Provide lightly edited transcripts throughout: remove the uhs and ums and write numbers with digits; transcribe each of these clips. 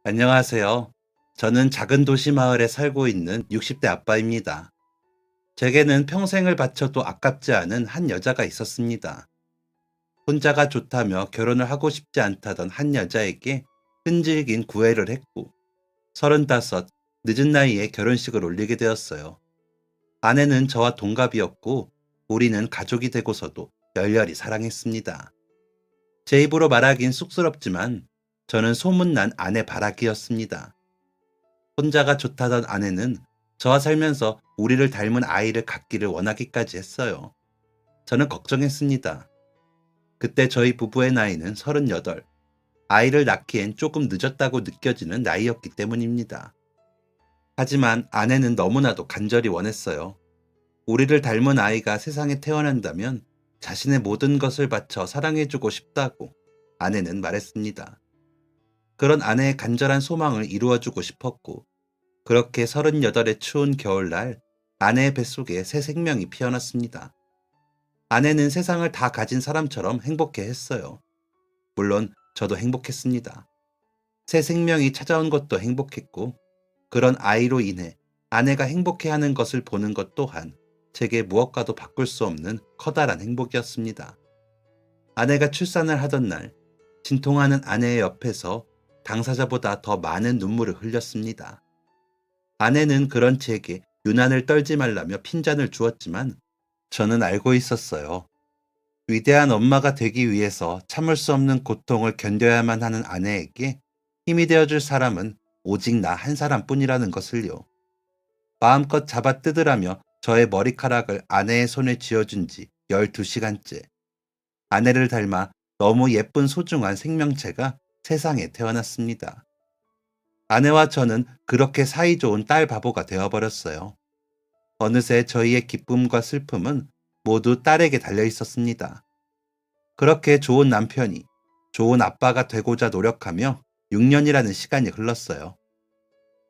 안녕하세요. 저는 작은 도시 마을에 살고 있는 60대 아빠입니다. 제게는 평생을 바쳐도 아깝지 않은 한 여자가 있었습니다. 혼자가 좋다며 결혼을 하고 싶지 않다던 한 여자에게 끈질긴 구애를 했고, 35, 늦은 나이에 결혼식을 올리게 되었어요. 아내는 저와 동갑이었고, 우리는 가족이 되고서도 열렬히 사랑했습니다. 제 입으로 말하긴 쑥스럽지만, 저는 소문난 아내 바라기였습니다. 혼자가 좋다던 아내는 저와 살면서 우리를 닮은 아이를 갖기를 원하기까지 했어요. 저는 걱정했습니다. 그때 저희 부부의 나이는 38, 아이를 낳기엔 조금 늦었다고 느껴지는 나이였기 때문입니다. 하지만 아내는 너무나도 간절히 원했어요. 우리를 닮은 아이가 세상에 태어난다면 자신의 모든 것을 바쳐 사랑해주고 싶다고 아내는 말했습니다. 그런 아내의 간절한 소망을 이루어주고 싶었고, 그렇게 38의 추운 겨울날 아내의 뱃속에 새 생명이 피어났습니다. 아내는 세상을 다 가진 사람처럼 행복해 했어요. 물론 저도 행복했습니다. 새 생명이 찾아온 것도 행복했고, 그런 아이로 인해 아내가 행복해하는 것을 보는 것 또한 제게 무엇과도 바꿀 수 없는 커다란 행복이었습니다. 아내가 출산을 하던 날, 진통하는 아내의 옆에서 당사자보다 더 많은 눈물을 흘렸습니다. 아내는 그런 제게 유난을 떨지 말라며 핀잔을 주었지만 저는 알고 있었어요. 위대한 엄마가 되기 위해서 참을 수 없는 고통을 견뎌야만 하는 아내에게 힘이 되어줄 사람은 오직 나 한 사람뿐이라는 것을요. 마음껏 잡아 뜯으라며 저의 머리카락을 아내의 손에 쥐어준 지 12시간째. 아내를 닮아 너무 예쁜 소중한 생명체가 세상에 태어났습니다. 아내와 저는 그렇게 사이좋은 딸 바보가 되어버렸어요. 어느새 저희의 기쁨과 슬픔은 모두 딸에게 달려 있었습니다. 그렇게 좋은 남편이, 좋은 아빠가 되고자 노력하며 6년이라는 시간이 흘렀어요.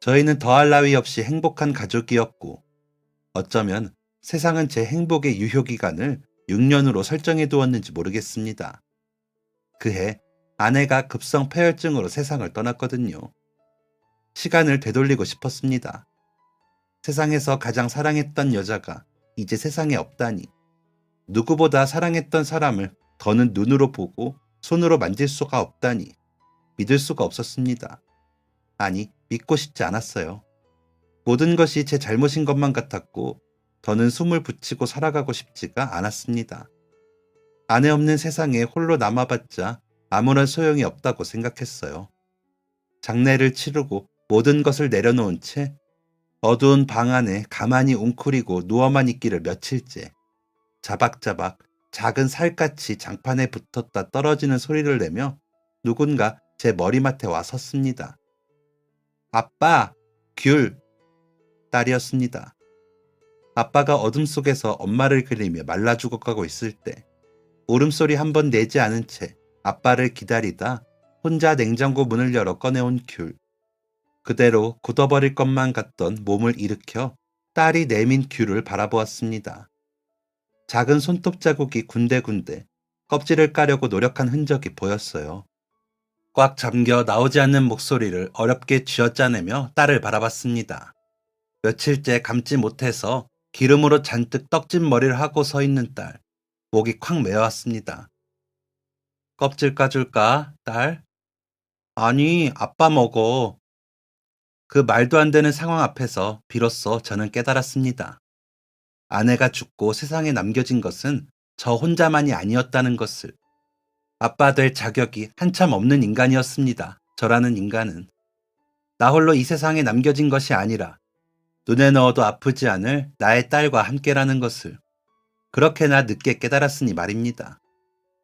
저희는 더할 나위 없이 행복한 가족이었고, 어쩌면 세상은 제 행복의 유효기간을 6년으로 설정해 두었는지 모르겠습니다. 그해 아내가 급성 폐혈증으로 세상을 떠났거든요. 시간을 되돌리고 싶었습니다. 세상에서 가장 사랑했던 여자가 이제 세상에 없다니. 누구보다 사랑했던 사람을 더는 눈으로 보고 손으로 만질 수가 없다니. 믿을 수가 없었습니다. 아니, 믿고 싶지 않았어요. 모든 것이 제 잘못인 것만 같았고, 더는 숨을 붙이고 살아가고 싶지가 않았습니다. 아내 없는 세상에 홀로 남아봤자 아무런 소용이 없다고 생각했어요. 장례를 치르고 모든 것을 내려놓은 채 어두운 방 안에 가만히 웅크리고 누워만 있기를 며칠째, 자박자박 작은 살갗이 장판에 붙었다 떨어지는 소리를 내며 누군가 제 머리맡에 와 섰습니다. 아빠, 귤! 딸이었습니다. 아빠가 어둠 속에서 엄마를 그리며 말라 죽어가고 있을 때 울음소리 한 번 내지 않은 채 아빠를 기다리다 혼자 냉장고 문을 열어 꺼내온 귤. 그대로 굳어버릴 것만 같던 몸을 일으켜 딸이 내민 귤을 바라보았습니다. 작은 손톱 자국이 군데군데 껍질을 까려고 노력한 흔적이 보였어요. 꽉 잠겨 나오지 않는 목소리를 어렵게 쥐어짜내며 딸을 바라봤습니다. 며칠째 감지 못해서 기름으로 잔뜩 떡진 머리를 하고 서 있는 딸. 목이 콱 메어왔습니다. 껍질 까줄까, 딸? 아니, 아빠 먹어. 그 말도 안 되는 상황 앞에서 비로소 저는 깨달았습니다. 아내가 죽고 세상에 남겨진 것은 저 혼자만이 아니었다는 것을. 아빠 될 자격이 한참 없는 인간이었습니다. 저라는 인간은. 나 홀로 이 세상에 남겨진 것이 아니라 눈에 넣어도 아프지 않을 나의 딸과 함께라는 것을. 그렇게나 늦게 깨달았으니 말입니다.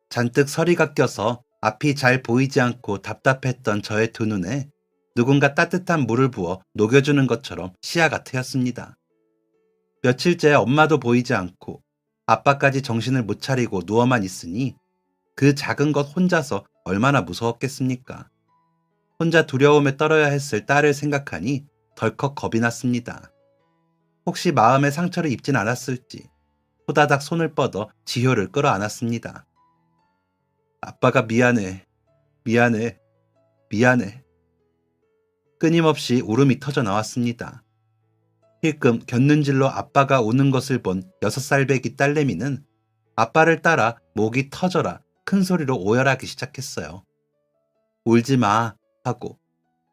잔뜩 서리가 껴서 앞이 잘 보이지 않고 답답했던 저의 두 눈에 누군가 따뜻한 물을 부어 녹여주는 것처럼 시야가 트였습니다. 며칠째 엄마도 보이지 않고 아빠까지 정신을 못 차리고 누워만 있으니 그 작은 것 혼자서 얼마나 무서웠겠습니까? 혼자 두려움에 떨어야 했을 딸을 생각하니 덜컥 겁이 났습니다. 혹시 마음에 상처를 입진 않았을지 호다닥 손을 뻗어 지효를 끌어안았습니다. 아빠가 미안해, 미안해, 미안해. 끊임없이 울음이 터져 나왔습니다. 힐끔 곁눈질로 아빠가 우는 것을 본 6살배기 딸내미는 아빠를 따라 목이 터져라 큰 소리로 오열하기 시작했어요. 울지 마 하고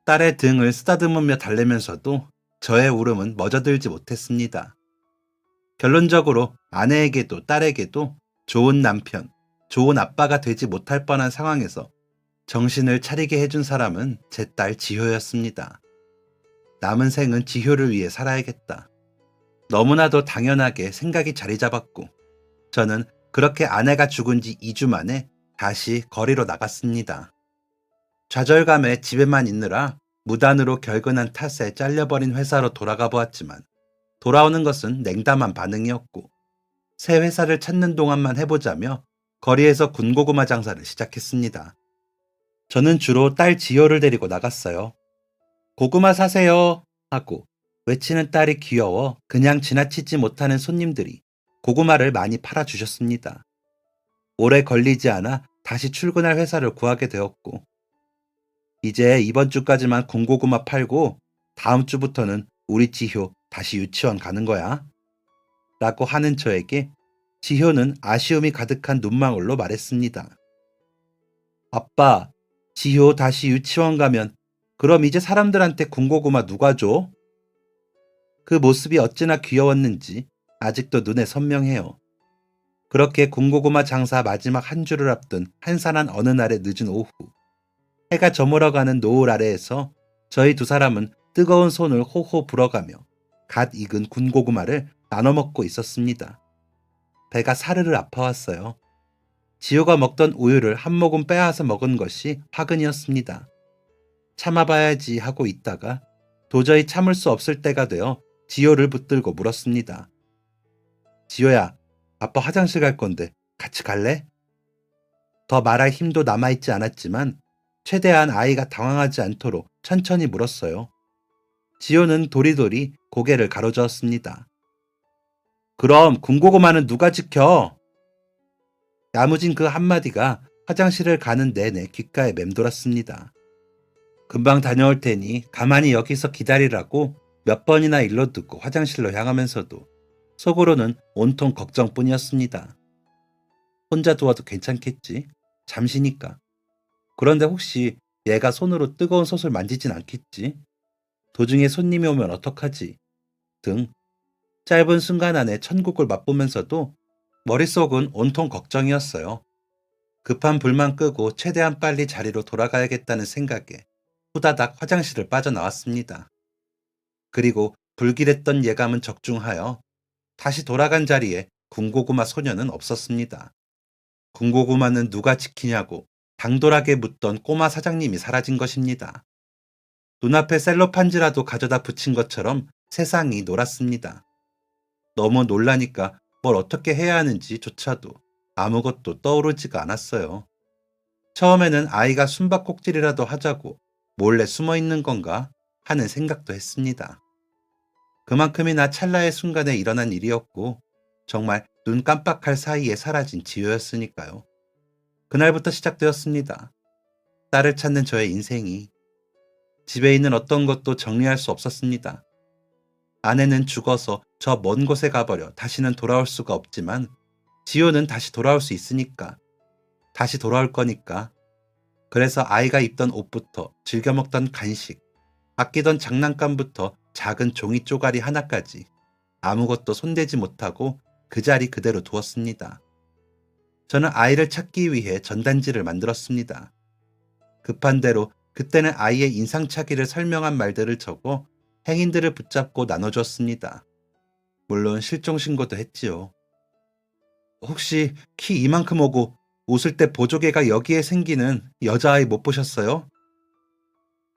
딸의 등을 쓰다듬으며 달래면서도 저의 울음은 멎어들지 못했습니다. 결론적으로 아내에게도 딸에게도 좋은 남편, 좋은 아빠가 되지 못할 뻔한 상황에서 정신을 차리게 해준 사람은 제 딸 지효였습니다. 남은 생은 지효를 위해 살아야겠다. 너무나도 당연하게 생각이 자리 잡았고 저는 그렇게 아내가 죽은 지 2주 만에 다시 거리로 나갔습니다. 좌절감에 집에만 있느라 무단으로 결근한 탓에 잘려버린 회사로 돌아가 보았지만 돌아오는 것은 냉담한 반응이었고 새 회사를 찾는 동안만 해보자며 거리에서 군고구마 장사를 시작했습니다. 저는 주로 딸 지효를 데리고 나갔어요. 고구마 사세요 하고 외치는 딸이 귀여워 그냥 지나치지 못하는 손님들이 고구마를 많이 팔아주셨습니다. 오래 걸리지 않아 다시 출근할 회사를 구하게 되었고 이제 이번 주까지만 군고구마 팔고 다음 주부터는 우리 지효 다시 유치원 가는 거야 라고 하는 저에게 지효는 아쉬움이 가득한 눈망울로 말했습니다. 아빠, 지효 다시 유치원 가면 그럼 이제 사람들한테 군고구마 누가 줘? 그 모습이 어찌나 귀여웠는지 아직도 눈에 선명해요. 그렇게 군고구마 장사 마지막 한 주를 앞둔 한산한 어느 날의 늦은 오후 해가 저물어가는 노을 아래에서 저희 두 사람은 뜨거운 손을 호호 불어가며 갓 익은 군고구마를 나눠 먹고 있었습니다. 배가 사르르 아파왔어요. 지효가 먹던 우유를 한 모금 빼앗아 먹은 것이 화근이었습니다. 참아봐야지 하고 있다가 도저히 참을 수 없을 때가 되어 지효를 붙들고 물었습니다. 지효야, 아빠 화장실 갈 건데 같이 갈래? 더 말할 힘도 남아있지 않았지만 최대한 아이가 당황하지 않도록 천천히 물었어요. 지효는 도리도리 고개를 가로저었습니다. 그럼 군고구마는 누가 지켜? 야무진 그 한마디가 화장실을 가는 내내 귓가에 맴돌았습니다. 금방 다녀올 테니 가만히 여기서 기다리라고 몇 번이나 일러 듣고 화장실로 향하면서도 속으로는 온통 걱정뿐이었습니다. 혼자 두어도 괜찮겠지? 잠시니까. 그런데 혹시 얘가 손으로 뜨거운 솥을 만지진 않겠지? 도중에 손님이 오면 어떡하지? 등 짧은 순간 안에 천국을 맛보면서도 머릿속은 온통 걱정이었어요. 급한 불만 끄고 최대한 빨리 자리로 돌아가야겠다는 생각에 후다닥 화장실을 빠져나왔습니다. 그리고 불길했던 예감은 적중하여 다시 돌아간 자리에 군고구마 소녀는 없었습니다. 군고구마는 누가 지키냐고 당돌하게 묻던 꼬마 사장님이 사라진 것입니다. 눈앞에 셀로판지라도 가져다 붙인 것처럼 세상이 놀았습니다. 너무 놀라니까 뭘 어떻게 해야 하는지조차도 아무것도 떠오르지가 않았어요. 처음에는 아이가 숨바꼭질이라도 하자고 몰래 숨어 있는 건가 하는 생각도 했습니다. 그만큼이나 찰나의 순간에 일어난 일이었고 정말 눈 깜빡할 사이에 사라진 지효였으니까요. 그날부터 시작되었습니다. 딸을 찾는 저의 인생이. 집에 있는 어떤 것도 정리할 수 없었습니다. 아내는 죽어서 저 먼 곳에 가버려 다시는 돌아올 수가 없지만 지효는 다시 돌아올 수 있으니까. 다시 돌아올 거니까. 그래서 아이가 입던 옷부터 즐겨 먹던 간식, 아끼던 장난감부터 작은 종이 쪼가리 하나까지 아무것도 손대지 못하고 그 자리 그대로 두었습니다. 저는 아이를 찾기 위해 전단지를 만들었습니다. 급한 대로 그때는 아이의 인상착의를 설명한 말들을 적어 행인들을 붙잡고 나눠줬습니다. 물론 실종신고도 했지요. 혹시 키 이만큼 오고 웃을 때 보조개가 여기에 생기는 여자아이 못 보셨어요?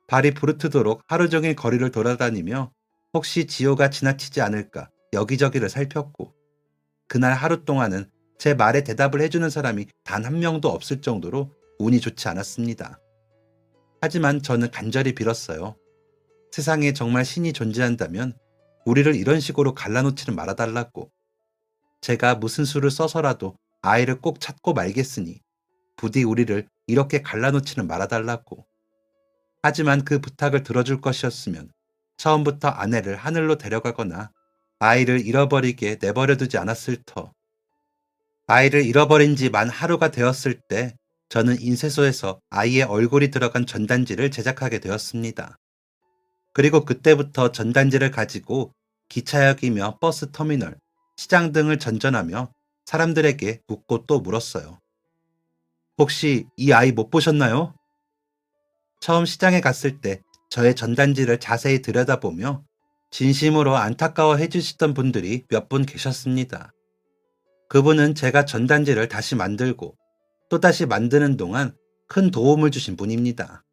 발이 부르트도록 하루 종일 거리를 돌아다니며 혹시 지효가 지나치지 않을까 여기저기를 살폈고 그날 하루 동안은 제 말에 대답을 해주는 사람이 단 한 명도 없을 정도로 운이 좋지 않았습니다. 하지만 저는 간절히 빌었어요. 세상에 정말 신이 존재한다면 우리를 이런 식으로 갈라놓지는 말아달라고. 제가 무슨 수를 써서라도 아이를 꼭 찾고 말겠으니 부디 우리를 이렇게 갈라놓지는 말아달라고. 하지만 그 부탁을 들어줄 것이었으면 처음부터 아내를 하늘로 데려가거나 아이를 잃어버리게 내버려두지 않았을 터. 아이를 잃어버린 지 만 하루가 되었을 때 저는 인쇄소에서 아이의 얼굴이 들어간 전단지를 제작하게 되었습니다. 그리고 그때부터 전단지를 가지고 기차역이며 버스 터미널, 시장 등을 전전하며 사람들에게 묻고 또 물었어요. 혹시 이 아이 못 보셨나요? 처음 시장에 갔을 때 저의 전단지를 자세히 들여다보며 진심으로 안타까워 해주시던 분들이 몇 분 계셨습니다. 그분은 제가 전단지를 다시 만들고 또다시 만드는 동안 큰 도움을 주신 분입니다.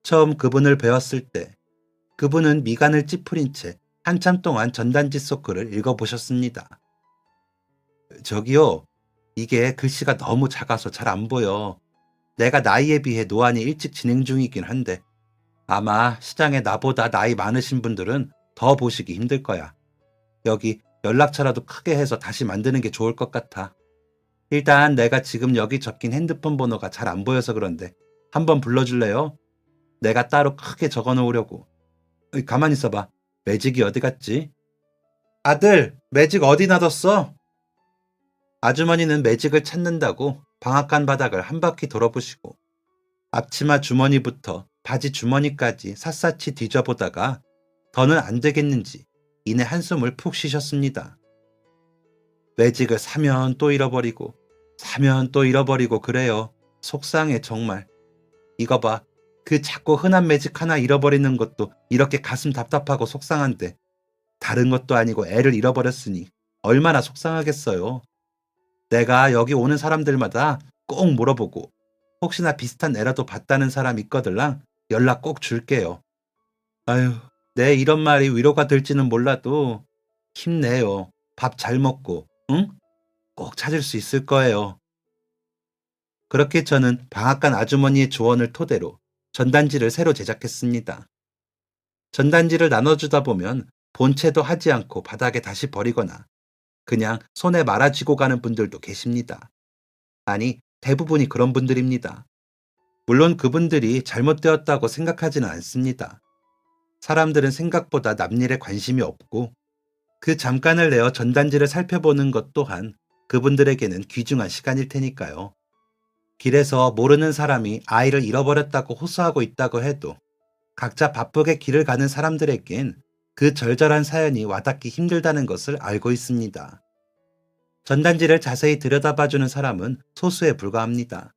처음 그분을 배웠을 때 그분은 미간을 찌푸린 채 한참 동안 전단지 속 글을 읽어보셨습니다. 저기요, 이게 글씨가 너무 작아서 잘 안 보여. 내가 나이에 비해 노안이 일찍 진행 중이긴 한데 아마 시장에 나보다 나이 많으신 분들은 더 보시기 힘들 거야. 여기 연락처라도 크게 해서 다시 만드는 게 좋을 것 같아. 일단 내가 지금 여기 적힌 핸드폰 번호가 잘 안 보여서 그런데 한번 불러줄래요? 내가 따로 크게 적어 놓으려고. 가만히 있어봐. 매직이 어디 갔지? 아들, 매직 어디 놔뒀어? 아주머니는 매직을 찾는다고 방앗간 바닥을 한 바퀴 돌아보시고 앞치마 주머니부터 바지 주머니까지 샅샅이 뒤져보다가 더는 안 되겠는지 이내 한숨을 푹 쉬셨습니다. 매직을 사면 또 잃어버리고 사면 또 잃어버리고 그래요. 속상해 정말. 이거 봐. 그 작고 흔한 매직 하나 잃어버리는 것도 이렇게 가슴 답답하고 속상한데 다른 것도 아니고 애를 잃어버렸으니 얼마나 속상하겠어요. 내가 여기 오는 사람들마다 꼭 물어보고 혹시나 비슷한 애라도 봤다는 사람 있거들랑 연락 꼭 줄게요. 아유, 내 이런 말이 위로가 될지는 몰라도 힘내요. 밥 잘 먹고, 응? 꼭 찾을 수 있을 거예요. 그렇게 저는 방앗간 아주머니의 조언을 토대로 전단지를 새로 제작했습니다. 전단지를 나눠주다 보면 본체도 하지 않고 바닥에 다시 버리거나 그냥 손에 말아쥐고 가는 분들도 계십니다. 아니, 대부분이 그런 분들입니다. 물론 그분들이 잘못되었다고 생각하지는 않습니다. 사람들은 생각보다 남일에 관심이 없고 그 잠깐을 내어 전단지를 살펴보는 것 또한 그분들에게는 귀중한 시간일 테니까요. 길에서 모르는 사람이 아이를 잃어버렸다고 호소하고 있다고 해도 각자 바쁘게 길을 가는 사람들에겐 그 절절한 사연이 와닿기 힘들다는 것을 알고 있습니다. 전단지를 자세히 들여다봐주는 사람은 소수에 불과합니다.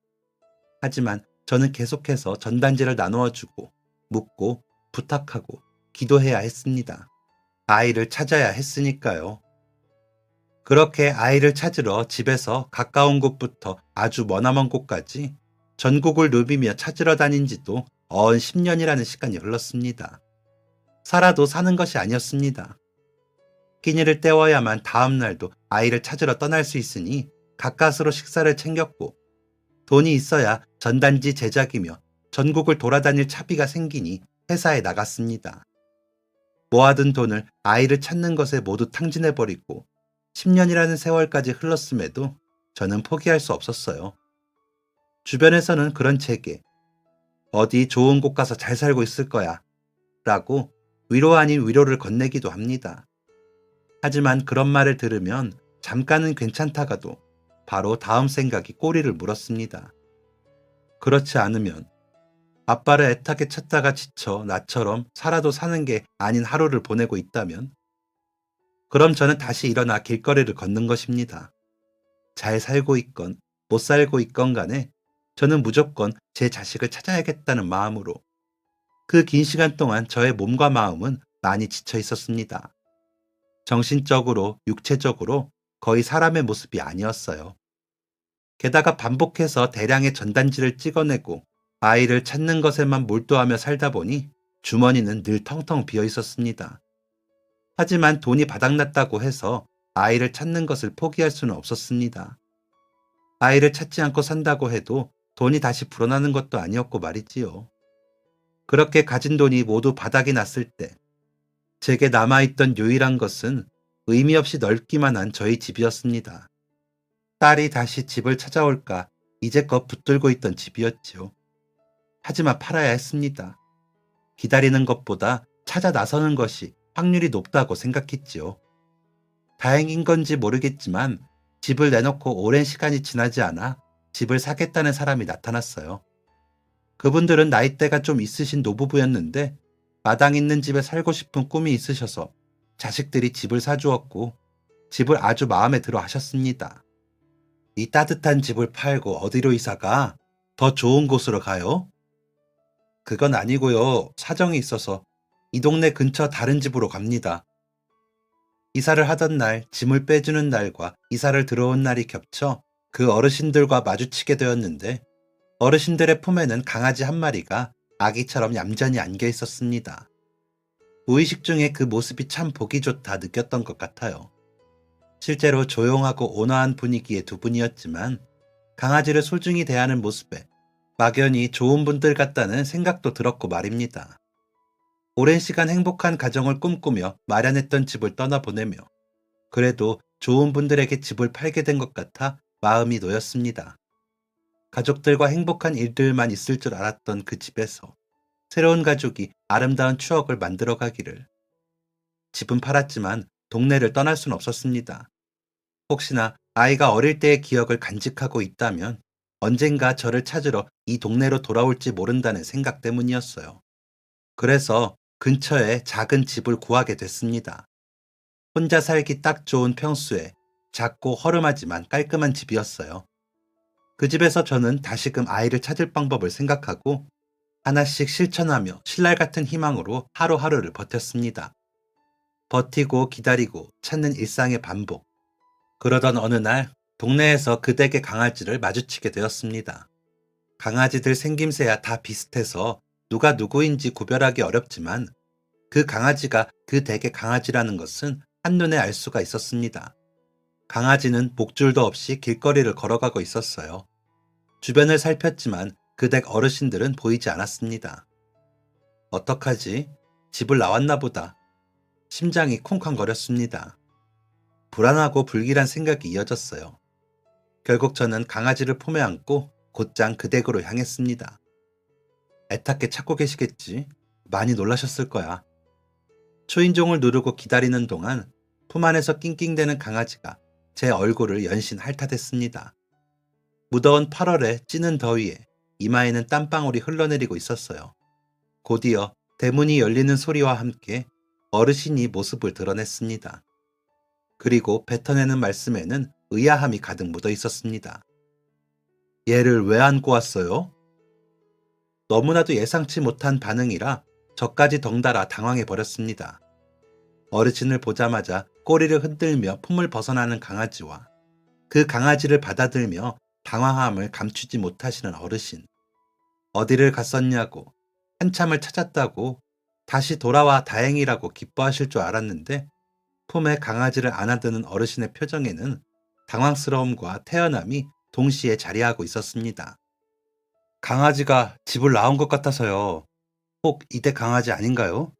하지만 저는 계속해서 전단지를 나누어주고 묻고 부탁하고 기도해야 했습니다. 아이를 찾아야 했으니까요. 그렇게 아이를 찾으러 집에서 가까운 곳부터 아주 머나먼 곳까지 전국을 누비며 찾으러 다닌 지도 어언 10년이라는 시간이 흘렀습니다. 살아도 사는 것이 아니었습니다. 끼니를 때워야만 다음 날도 아이를 찾으러 떠날 수 있으니 가까스로 식사를 챙겼고 돈이 있어야 전단지 제작이며 전국을 돌아다닐 차비가 생기니 회사에 나갔습니다. 모아둔 돈을 아이를 찾는 것에 모두 탕진해버리고 10년이라는 세월까지 흘렀음에도 저는 포기할 수 없었어요. 주변에서는 그런 제게 어디 좋은 곳 가서 잘 살고 있을 거야 라고 위로 아닌 위로를 건네기도 합니다. 하지만 그런 말을 들으면 잠깐은 괜찮다가도 바로 다음 생각이 꼬리를 물었습니다. 그렇지 않으면 아빠를 애타게 찾다가 지쳐 나처럼 살아도 사는 게 아닌 하루를 보내고 있다면 그럼 저는 다시 일어나 길거리를 걷는 것입니다. 잘 살고 있건 못 살고 있건 간에 저는 무조건 제 자식을 찾아야겠다는 마음으로 그 긴 시간 동안 저의 몸과 마음은 많이 지쳐 있었습니다. 정신적으로, 육체적으로 거의 사람의 모습이 아니었어요. 게다가 반복해서 대량의 전단지를 찍어내고 아이를 찾는 것에만 몰두하며 살다 보니 주머니는 늘 텅텅 비어 있었습니다. 하지만 돈이 바닥났다고 해서 아이를 찾는 것을 포기할 수는 없었습니다. 아이를 찾지 않고 산다고 해도 돈이 다시 불어나는 것도 아니었고 말이지요. 그렇게 가진 돈이 모두 바닥이 났을 때 제게 남아있던 유일한 것은 의미 없이 넓기만 한 저희 집이었습니다. 딸이 다시 집을 찾아올까 이제껏 붙들고 있던 집이었지요. 하지만 팔아야 했습니다. 기다리는 것보다 찾아 나서는 것이 확률이 높다고 생각했지요. 다행인 건지 모르겠지만 집을 내놓고 오랜 시간이 지나지 않아 집을 사겠다는 사람이 나타났어요. 그분들은 나이대가 좀 있으신 노부부였는데 마당 있는 집에 살고 싶은 꿈이 있으셔서 자식들이 집을 사주었고 집을 아주 마음에 들어 하셨습니다. 이 따뜻한 집을 팔고 어디로 이사가? 더 좋은 곳으로 가요? 그건 아니고요. 사정이 있어서 이 동네 근처 다른 집으로 갑니다. 이사를 하던 날, 짐을 빼주는 날과 이사를 들어온 날이 겹쳐 그 어르신들과 마주치게 되었는데 어르신들의 품에는 강아지 한 마리가 아기처럼 얌전히 안겨 있었습니다. 무의식 중에 그 모습이 참 보기 좋다 느꼈던 것 같아요. 실제로 조용하고 온화한 분위기의 두 분이었지만 강아지를 소중히 대하는 모습에 막연히 좋은 분들 같다는 생각도 들었고 말입니다. 오랜 시간 행복한 가정을 꿈꾸며 마련했던 집을 떠나보내며 그래도 좋은 분들에게 집을 팔게 된 것 같아 마음이 놓였습니다. 가족들과 행복한 일들만 있을 줄 알았던 그 집에서 새로운 가족이 아름다운 추억을 만들어 가기를. 집은 팔았지만 동네를 떠날 순 없었습니다. 혹시나 아이가 어릴 때의 기억을 간직하고 있다면 언젠가 저를 찾으러 이 동네로 돌아올지 모른다는 생각 때문이었어요. 그래서 근처에 작은 집을 구하게 됐습니다. 혼자 살기 딱 좋은 평수에 작고 허름하지만 깔끔한 집이었어요. 그 집에서 저는 다시금 아이를 찾을 방법을 생각하고 하나씩 실천하며 신랄 같은 희망으로 하루하루를 버텼습니다. 버티고 기다리고 찾는 일상의 반복. 그러던 어느 날 동네에서 그 댁의 강아지를 마주치게 되었습니다. 강아지들 생김새야 다 비슷해서 누가 누구인지 구별하기 어렵지만 그 강아지가 그 댁의 강아지라는 것은 한눈에 알 수가 있었습니다. 강아지는 목줄도 없이 길거리를 걸어가고 있었어요. 주변을 살폈지만 그 댁 어르신들은 보이지 않았습니다. 어떡하지? 집을 나왔나 보다. 심장이 쿵쾅거렸습니다. 불안하고 불길한 생각이 이어졌어요. 결국 저는 강아지를 품에 안고 곧장 그 댁으로 향했습니다. 애타게 찾고 계시겠지? 많이 놀라셨을 거야. 초인종을 누르고 기다리는 동안 품 안에서 낑낑대는 강아지가 제 얼굴을 연신 핥아댔습니다. 무더운 8월에 찌는 더위에 이마에는 땀방울이 흘러내리고 있었어요. 곧이어 대문이 열리는 소리와 함께 어르신이 모습을 드러냈습니다. 그리고 뱉어내는 말씀에는 의아함이 가득 묻어 있었습니다. 얘를 왜 안고 왔어요? 너무나도 예상치 못한 반응이라 저까지 덩달아 당황해 버렸습니다. 어르신을 보자마자 꼬리를 흔들며 품을 벗어나는 강아지와 그 강아지를 받아들며 당황함을 감추지 못하시는 어르신. 어디를 갔었냐고, 한참을 찾았다고, 다시 돌아와 다행이라고 기뻐하실 줄 알았는데 품에 강아지를 안아드는 어르신의 표정에는 당황스러움과 태연함이 동시에 자리하고 있었습니다. 강아지가 집을 나온 것 같아서요. 혹 이대 강아지 아닌가요?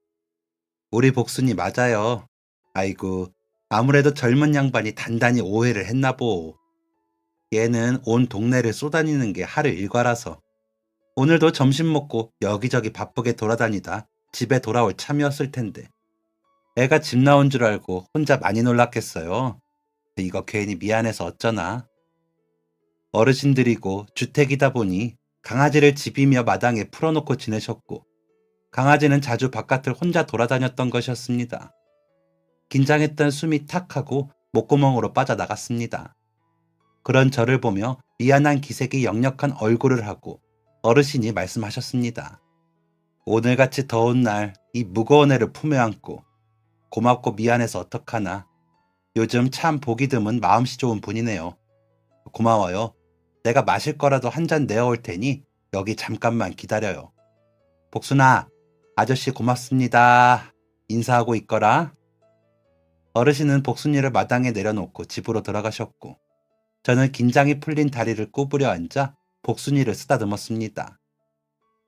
우리 복순이 맞아요. 아이고, 아무래도 젊은 양반이 단단히 오해를 했나 보. 얘는 온 동네를 쏘다니는 게 하루 일과라서 오늘도 점심 먹고 여기저기 바쁘게 돌아다니다 집에 돌아올 참이었을 텐데 애가 집 나온 줄 알고 혼자 많이 놀랐겠어요. 이거 괜히 미안해서 어쩌나. 어르신들이고 주택이다 보니 강아지를 집이며 마당에 풀어놓고 지내셨고 강아지는 자주 바깥을 혼자 돌아다녔던 것이었습니다. 긴장했던 숨이 탁 하고 목구멍으로 빠져나갔습니다. 그런 저를 보며 미안한 기색이 역력한 얼굴을 하고 어르신이 말씀하셨습니다. 오늘같이 더운 날 이 무거운 애를 품에 안고 고맙고 미안해서 어떡하나. 요즘 참 보기 드문 마음씨 좋은 분이네요. 고마워요. 내가 마실 거라도 한 잔 내어올 테니 여기 잠깐만 기다려요. 복순아, 아저씨 고맙습니다. 인사하고 있거라. 어르신은 복순이를 마당에 내려놓고 집으로 들어가셨고 저는 긴장이 풀린 다리를 구부려 앉아 복순이를 쓰다듬었습니다.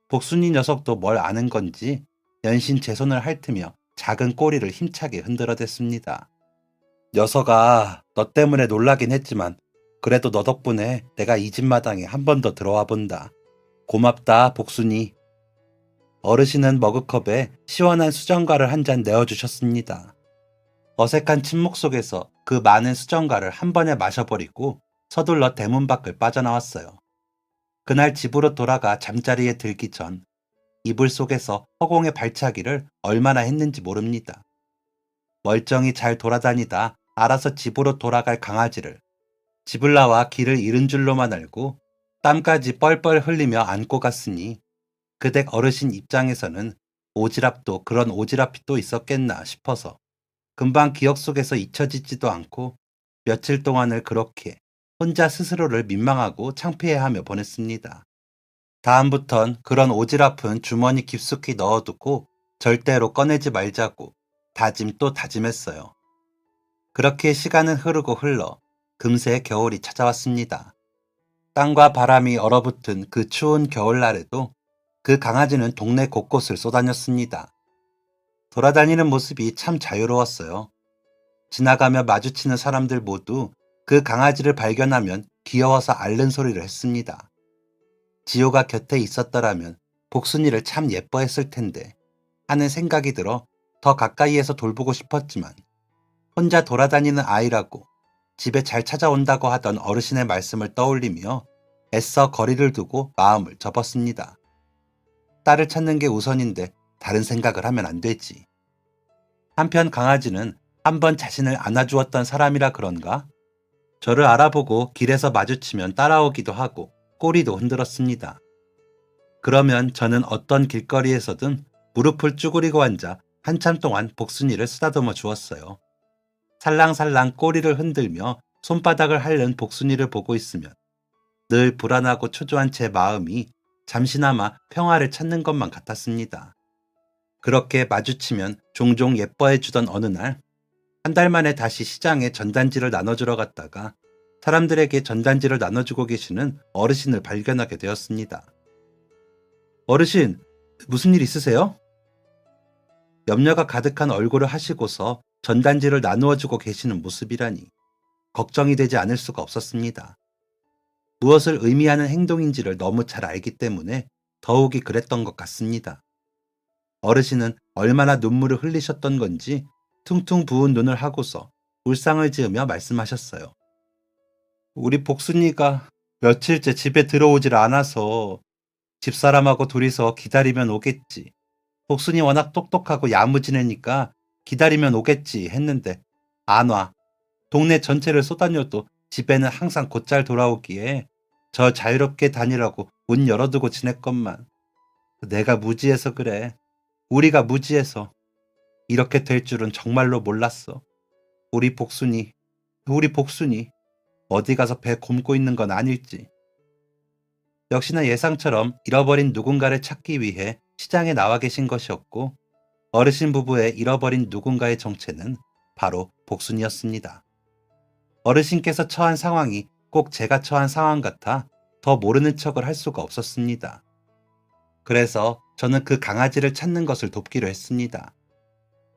복순이 녀석도 뭘 아는 건지 연신 제 손을 핥으며 작은 꼬리를 힘차게 흔들어댔습니다. 녀석아, 너 때문에 놀라긴 했지만 그래도 너 덕분에 내가 이 집 마당에 한 번 더 들어와 본다. 고맙다, 복순이. 어르신은 머그컵에 시원한 수정과를 한 잔 내어주셨습니다. 어색한 침묵 속에서 그 많은 수정과를 한 번에 마셔버리고 서둘러 대문 밖을 빠져나왔어요. 그날 집으로 돌아가 잠자리에 들기 전 이불 속에서 허공의 발차기를 얼마나 했는지 모릅니다. 멀쩡히 잘 돌아다니다 알아서 집으로 돌아갈 강아지를 집을 나와 길을 잃은 줄로만 알고 땀까지 뻘뻘 흘리며 안고 갔으니 그댁 어르신 입장에서는 오지랖도 그런 오지랖이 또 있었겠나 싶어서 금방 기억 속에서 잊혀지지도 않고 며칠 동안을 그렇게 혼자 스스로를 민망하고 창피해하며 보냈습니다. 다음부턴 그런 오지랖은 주머니 깊숙이 넣어두고 절대로 꺼내지 말자고 다짐 또 다짐했어요. 그렇게 시간은 흐르고 흘러 금세 겨울이 찾아왔습니다. 땅과 바람이 얼어붙은 그 추운 겨울날에도 그 강아지는 동네 곳곳을 쏘다녔습니다. 돌아다니는 모습이 참 자유로웠어요. 지나가며 마주치는 사람들 모두 그 강아지를 발견하면 귀여워서 앓는 소리를 했습니다. 지호가 곁에 있었더라면 복순이를 참 예뻐했을 텐데 하는 생각이 들어 더 가까이에서 돌보고 싶었지만 혼자 돌아다니는 아이라고 집에 잘 찾아온다고 하던 어르신의 말씀을 떠올리며 애써 거리를 두고 마음을 접었습니다. 딸을 찾는 게 우선인데 다른 생각을 하면 안 되지. 한편 강아지는 한번 자신을 안아주었던 사람이라 그런가? 저를 알아보고 길에서 마주치면 따라오기도 하고 꼬리도 흔들었습니다. 그러면 저는 어떤 길거리에서든 무릎을 쭈그리고 앉아 한참 동안 복순이를 쓰다듬어 주었어요. 살랑살랑 꼬리를 흔들며 손바닥을 핥는 복순이를 보고 있으면 늘 불안하고 초조한 제 마음이 잠시나마 평화를 찾는 것만 같았습니다. 그렇게 마주치면 종종 예뻐해 주던 어느 날, 한 달 만에 다시 시장에 전단지를 나눠주러 갔다가 사람들에게 전단지를 나눠주고 계시는 어르신을 발견하게 되었습니다. 어르신, 무슨 일 있으세요? 염려가 가득한 얼굴을 하시고서 전단지를 나누어주고 계시는 모습이라니 걱정이 되지 않을 수가 없었습니다. 무엇을 의미하는 행동인지를 너무 잘 알기 때문에 더욱이 그랬던 것 같습니다. 어르신은 얼마나 눈물을 흘리셨던 건지 퉁퉁 부은 눈을 하고서 울상을 지으며 말씀하셨어요. 우리 복순이가 며칠째 집에 들어오질 않아서 집사람하고 둘이서 기다리면 오겠지. 복순이 워낙 똑똑하고 야무지내니까 기다리면 오겠지 했는데 안 와. 동네 전체를 쏘다녀도 집에는 항상 곧잘 돌아오기에 저 자유롭게 다니라고 문 열어두고 지냈건만. 내가 무지해서 그래. 우리가 무지해서. 이렇게 될 줄은 정말로 몰랐어. 우리 복순이, 우리 복순이 어디 가서 배 곪고 있는 건 아닐지. 역시나 예상처럼 잃어버린 누군가를 찾기 위해 시장에 나와 계신 것이었고 어르신 부부의 잃어버린 누군가의 정체는 바로 복순이었습니다. 어르신께서 처한 상황이 꼭 제가 처한 상황 같아 더 모르는 척을 할 수가 없었습니다. 그래서 저는 그 강아지를 찾는 것을 돕기로 했습니다.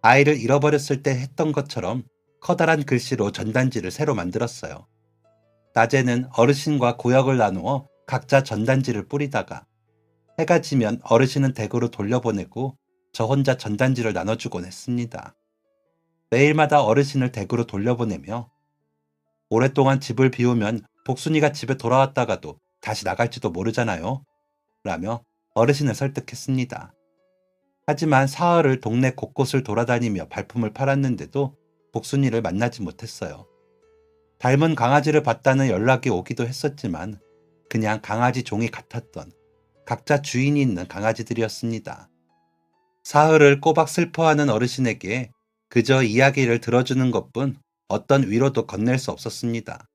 아이를 잃어버렸을 때 했던 것처럼 커다란 글씨로 전단지를 새로 만들었어요. 낮에는 어르신과 고역을 나누어 각자 전단지를 뿌리다가 해가 지면 어르신은 댁으로 돌려보내고 저 혼자 전단지를 나눠주곤 했습니다. 매일마다 어르신을 댁으로 돌려보내며 오랫동안 집을 비우면 복순이가 집에 돌아왔다가도 다시 나갈지도 모르잖아요. 라며 어르신을 설득했습니다. 하지만 사흘을 동네 곳곳을 돌아다니며 발품을 팔았는데도 복순이를 만나지 못했어요. 닮은 강아지를 봤다는 연락이 오기도 했었지만 그냥 강아지 종이 같았던 각자 주인이 있는 강아지들이었습니다. 사흘을 꼬박 슬퍼하는 어르신에게 그저 이야기를 들어주는 것뿐 어떤 위로도 건넬 수 없었습니다.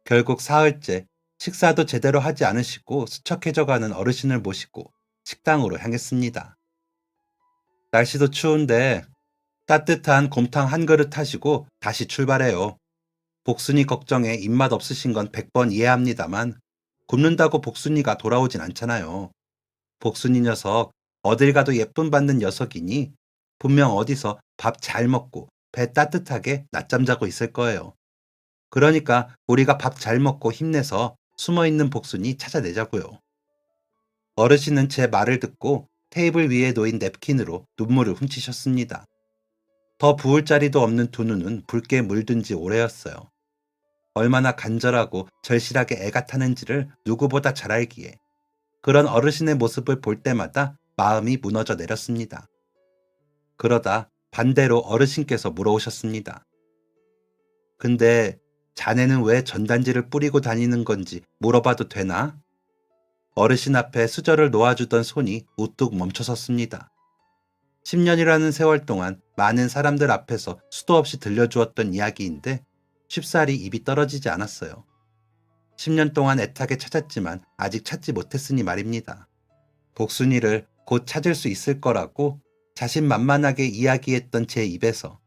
결국 사흘째 식사도 제대로 하지 않으시고 수척해져가는 어르신을 모시고 식당으로 향했습니다. 날씨도 추운데 따뜻한 곰탕 한 그릇 하시고 다시 출발해요. 복순이 걱정에 입맛 없으신 건 100번 이해합니다만 굶는다고 복순이가 돌아오진 않잖아요. 복순이 녀석 어딜 가도 예쁨 받는 녀석이니 분명 어디서 밥 잘 먹고 배 따뜻하게 낮잠 자고 있을 거예요. 그러니까 우리가 밥 잘 먹고 힘내서 숨어있는 복순이 찾아내자고요. 어르신은 제 말을 듣고 테이블 위에 놓인 냅킨으로 눈물을 훔치셨습니다. 더 부을 자리도 없는 두 눈은 붉게 물든 지 오래였어요. 얼마나 간절하고 절실하게 애가 타는지를 누구보다 잘 알기에 그런 어르신의 모습을 볼 때마다 마음이 무너져 내렸습니다. 그러다 반대로 어르신께서 물어오셨습니다. 근데 자네는 왜 전단지를 뿌리고 다니는 건지 물어봐도 되나? 어르신 앞에 수저를 놓아주던 손이 우뚝 멈춰섰습니다. 10년이라는 세월 동안 많은 사람들 앞에서 수도 없이 들려주었던 이야기인데 쉽사리 입이 떨어지지 않았어요. 10년 동안 애타게 찾았지만 아직 찾지 못했으니 말입니다. 복순이를 곧 찾을 수 있을 거라고 자신만만하게 이야기했던 제 입에서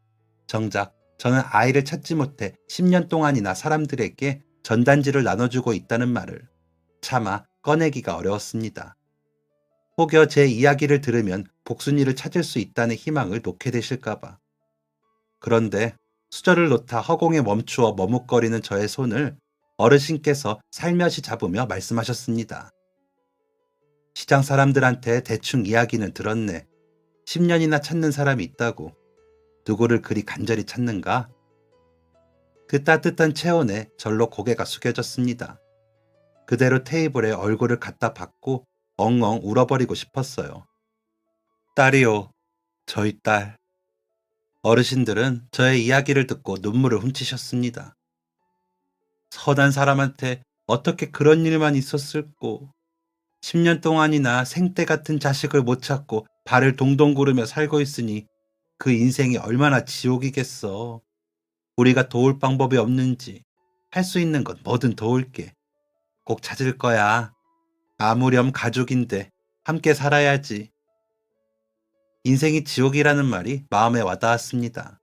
정작 저는 아이를 찾지 못해 10년 동안이나 사람들에게 전단지를 나눠주고 있다는 말을 차마 꺼내기가 어려웠습니다. 혹여 제 이야기를 들으면 복순이를 찾을 수 있다는 희망을 놓게 되실까봐. 그런데 수저를 놓다 허공에 멈추어 머뭇거리는 저의 손을 어르신께서 살며시 잡으며 말씀하셨습니다. 시장 사람들한테 대충 이야기는 들었네. 10년이나 찾는 사람이 있다고. 누구를 그리 간절히 찾는가? 그 따뜻한 체온에 절로 고개가 숙여졌습니다. 그대로 테이블에 얼굴을 갖다 박고 엉엉 울어버리고 싶었어요. 딸이요. 저희 딸. 어르신들은 저의 이야기를 듣고 눈물을 훔치셨습니다. 선한 사람한테 어떻게 그런 일만 있었을꼬. 10년 동안이나 생떼 같은 자식을 못 찾고 발을 동동 구르며 살고 있으니 그 인생이 얼마나 지옥이겠어. 우리가 도울 방법이 없는지 할 수 있는 건 뭐든 도울게. 꼭 찾을 거야. 아무렴 가족인데 함께 살아야지. 인생이 지옥이라는 말이 마음에 와닿았습니다.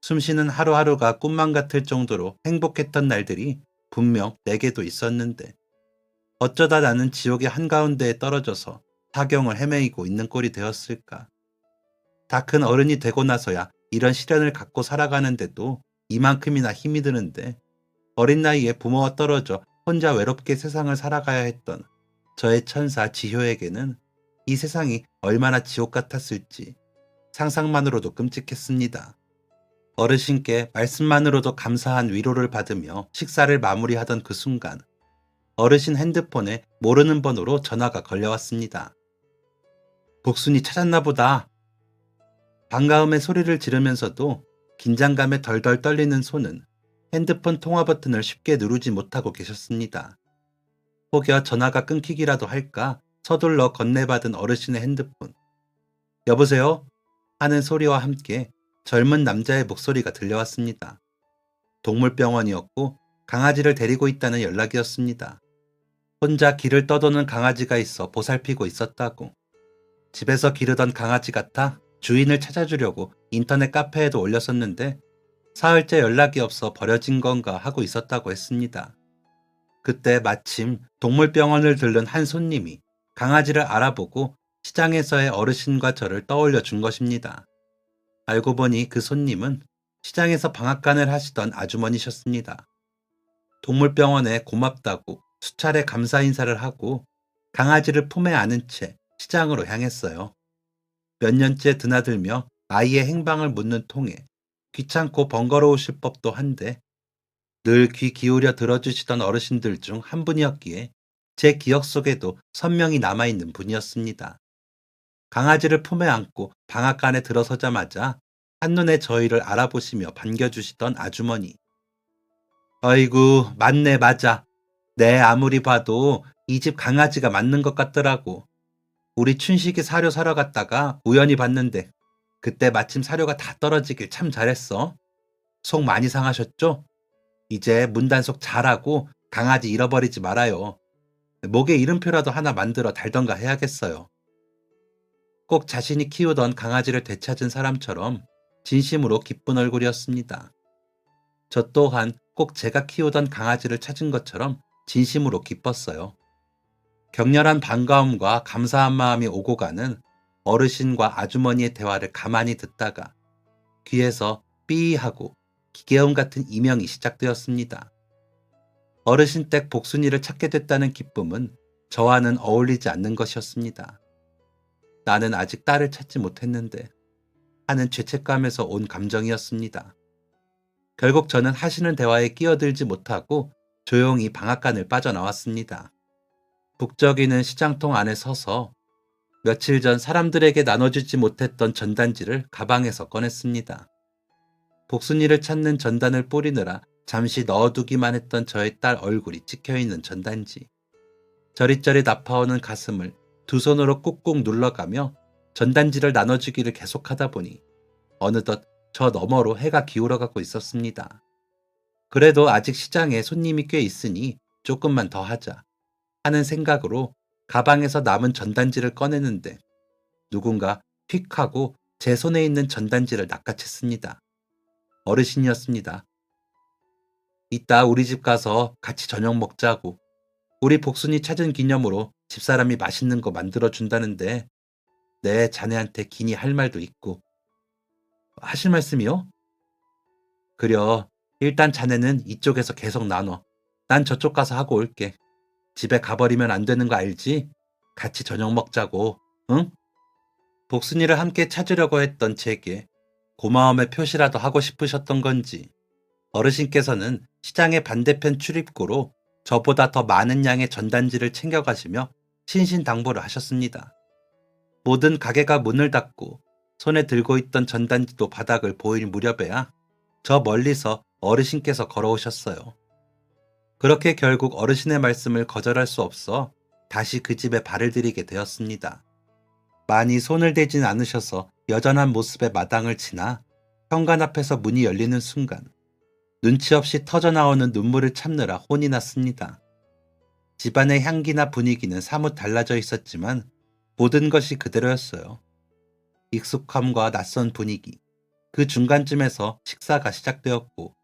숨쉬는 하루하루가 꿈만 같을 정도로 행복했던 날들이 분명 내게도 있었는데 어쩌다 나는 지옥의 한가운데에 떨어져서 사경을 헤매이고 있는 꼴이 되었을까. 다 큰 어른이 되고 나서야 이런 시련을 갖고 살아가는데도 이만큼이나 힘이 드는데 어린 나이에 부모와 떨어져 혼자 외롭게 세상을 살아가야 했던 저의 천사 지효에게는 이 세상이 얼마나 지옥 같았을지 상상만으로도 끔찍했습니다. 어르신께 말씀만으로도 감사한 위로를 받으며 식사를 마무리하던 그 순간 어르신 핸드폰에 모르는 번호로 전화가 걸려왔습니다. 복순이 찾았나 보다. 반가움의 소리를 지르면서도 긴장감에 덜덜 떨리는 손은 핸드폰 통화 버튼을 쉽게 누르지 못하고 계셨습니다. 혹여 전화가 끊기기라도 할까 서둘러 건네받은 어르신의 핸드폰. 여보세요? 하는 소리와 함께 젊은 남자의 목소리가 들려왔습니다. 동물병원이었고 강아지를 데리고 있다는 연락이었습니다. 혼자 길을 떠도는 강아지가 있어 보살피고 있었다고. 집에서 기르던 강아지 같아 주인을 찾아주려고 인터넷 카페에도 올렸었는데 사흘째 연락이 없어 버려진 건가 하고 있었다고 했습니다. 그때 마침 동물병원을 들른 한 손님이 강아지를 알아보고 시장에서의 어르신과 저를 떠올려 준 것입니다. 알고 보니 그 손님은 시장에서 방앗간을 하시던 아주머니셨습니다. 동물병원에 고맙다고 수차례 감사 인사를 하고 강아지를 품에 안은 채 시장으로 향했어요. 몇 년째 드나들며 아이의 행방을 묻는 통에 귀찮고 번거로우실 법도 한데 늘 귀 기울여 들어주시던 어르신들 중 한 분이었기에 제 기억 속에도 선명히 남아있는 분이었습니다. 강아지를 품에 안고 방앗간에 들어서자마자 한눈에 저희를 알아보시며 반겨주시던 아주머니. 아이고, 맞네, 맞아. 내 아무리 봐도 이 집 강아지가 맞는 것 같더라고. 우리 춘식이 사료 사러 갔다가 우연히 봤는데 그때 마침 사료가 다 떨어지길 참 잘했어. 속 많이 상하셨죠? 이제 문단속 잘하고 강아지 잃어버리지 말아요. 목에 이름표라도 하나 만들어 달던가 해야겠어요. 꼭 자신이 키우던 강아지를 되찾은 사람처럼 진심으로 기쁜 얼굴이었습니다. 저 또한 꼭 제가 키우던 강아지를 찾은 것처럼 진심으로 기뻤어요. 격렬한 반가움과 감사한 마음이 오고 가는 어르신과 아주머니의 대화를 가만히 듣다가 귀에서 삐 하고 기계음 같은 이명이 시작되었습니다. 어르신 댁 복순이를 찾게 됐다는 기쁨은 저와는 어울리지 않는 것이었습니다. 나는 아직 딸을 찾지 못했는데 하는 죄책감에서 온 감정이었습니다. 결국 저는 하시는 대화에 끼어들지 못하고 조용히 방앗간을 빠져나왔습니다. 북적이는 시장통 안에 서서 며칠 전 사람들에게 나눠주지 못했던 전단지를 가방에서 꺼냈습니다. 복순이를 찾는 전단을 뿌리느라 잠시 넣어두기만 했던 저의 딸 얼굴이 찍혀있는 전단지. 저릿저릿 아파오는 가슴을 두 손으로 꾹꾹 눌러가며 전단지를 나눠주기를 계속하다 보니 어느덧 저 너머로 해가 기울어가고 있었습니다. 그래도 아직 시장에 손님이 꽤 있으니 조금만 더 하자 하는 생각으로 가방에서 남은 전단지를 꺼내는데 누군가 휙 하고 제 손에 있는 전단지를 낚아챘습니다. 어르신이었습니다. 이따 우리 집 가서 같이 저녁 먹자고. 우리 복순이 찾은 기념으로 집사람이 맛있는 거 만들어준다는데 내 자네한테 기니 할 말도 있고. 하실 말씀이요? 그려. 일단 자네는 이쪽에서 계속 나눠. 난 저쪽 가서 하고 올게. 집에 가버리면 안 되는 거 알지? 같이 저녁 먹자고. 응? 복순이를 함께 찾으려고 했던 제게 고마움의 표시라도 하고 싶으셨던 건지 어르신께서는 시장의 반대편 출입구로 저보다 더 많은 양의 전단지를 챙겨가시며 신신당부를 하셨습니다. 모든 가게가 문을 닫고 손에 들고 있던 전단지도 바닥을 보일 무렵에야 저 멀리서 어르신께서 걸어오셨어요. 그렇게 결국 어르신의 말씀을 거절할 수 없어 다시 그 집에 발을 들이게 되었습니다. 많이 손을 대진 않으셔서 여전한 모습의 마당을 지나 현관 앞에서 문이 열리는 순간 눈치 없이 터져나오는 눈물을 참느라 혼이 났습니다. 집안의 향기나 분위기는 사뭇 달라져 있었지만 모든 것이 그대로였어요. 익숙함과 낯선 분위기, 그 중간쯤에서 식사가 시작되었고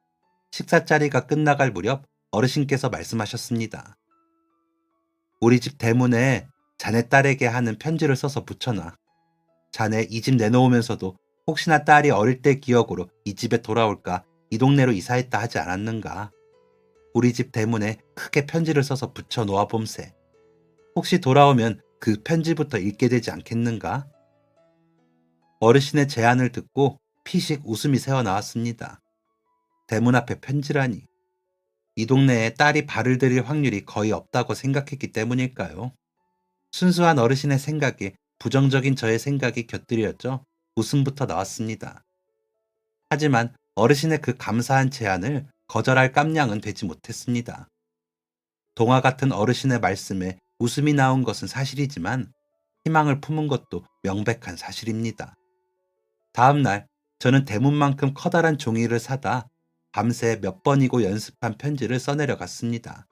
식사 자리가 끝나갈 무렵 어르신께서 말씀하셨습니다. 우리 집 대문에 자네 딸에게 하는 편지를 써서 붙여놔. 자네 이 집 내놓으면서도 혹시나 딸이 어릴 때 기억으로 이 집에 돌아올까 이 동네로 이사했다 하지 않았는가. 우리 집 대문에 크게 편지를 써서 붙여 놓아 봄세. 혹시 돌아오면 그 편지부터 읽게 되지 않겠는가? 어르신의 제안을 듣고 피식 웃음이 새어나왔습니다. 대문 앞에 편지라니. 이 동네에 딸이 발을 들일 확률이 거의 없다고 생각했기 때문일까요? 순수한 어르신의 생각에 부정적인 저의 생각이 곁들여져 웃음부터 나왔습니다. 하지만 어르신의 그 감사한 제안을 거절할 깜냥은 되지 못했습니다. 동화 같은 어르신의 말씀에 웃음이 나온 것은 사실이지만 희망을 품은 것도 명백한 사실입니다. 다음 날 저는 대문만큼 커다란 종이를 사다 밤새 몇 번이고 연습한 편지를 써내려 갔습니다.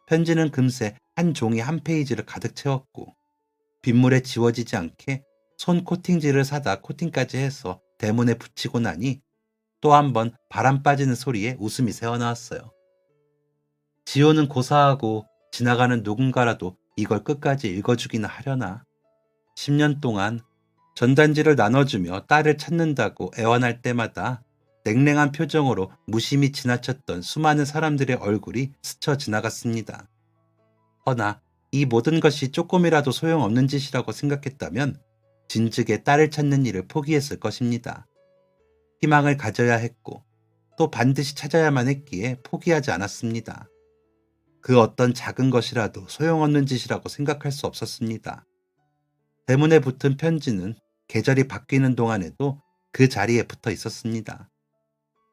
편지는 금세 한 종이 한 페이지를 가득 채웠고 빗물에 지워지지 않게 손 코팅지를 사다 코팅까지 해서 대문에 붙이고 나니 또 한 번 바람 빠지는 소리에 웃음이 새어나왔어요. 지호는 고사하고 지나가는 누군가라도 이걸 끝까지 읽어주기나 하려나. 10년 동안 전단지를 나눠주며 딸을 찾는다고 애원할 때마다 냉랭한 표정으로 무심히 지나쳤던 수많은 사람들의 얼굴이 스쳐 지나갔습니다. 허나 이 모든 것이 조금이라도 소용없는 짓이라고 생각했다면 진즉에 딸을 찾는 일을 포기했을 것입니다. 희망을 가져야 했고 또 반드시 찾아야만 했기에 포기하지 않았습니다. 그 어떤 작은 것이라도 소용없는 짓이라고 생각할 수 없었습니다. 대문에 붙은 편지는 계절이 바뀌는 동안에도 그 자리에 붙어 있었습니다.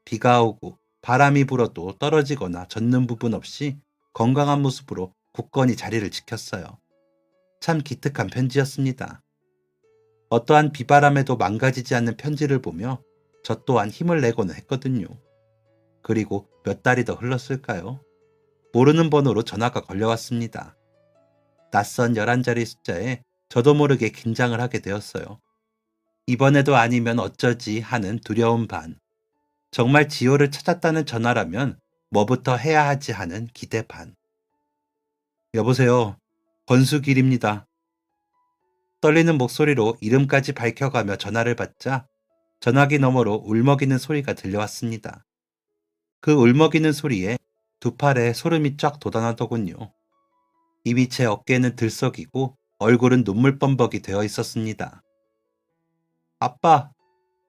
비가 오고 바람이 불어도 떨어지거나 젖는 부분 없이 건강한 모습으로 굳건히 자리를 지켰어요. 참 기특한 편지였습니다. 어떠한 비바람에도 망가지지 않는 편지를 보며 저 또한 힘을 내고는 했거든요. 그리고 몇 달이 더 흘렀을까요? 모르는 번호로 전화가 걸려왔습니다. 낯선 11자리 숫자에 저도 모르게 긴장을 하게 되었어요. 이번에도 아니면 어쩌지 하는 두려움 반. 정말 지호를 찾았다는 전화라면 뭐부터 해야 하지 하는 기대 반. 여보세요. 권수길입니다. 떨리는 목소리로 이름까지 밝혀가며 전화를 받자 전화기 너머로 울먹이는 소리가 들려왔습니다. 그 울먹이는 소리에 두 팔에 소름이 쫙 돋아나더군요. 이미 제 어깨는 들썩이고 얼굴은 눈물 범벅이 되어 있었습니다. 아빠,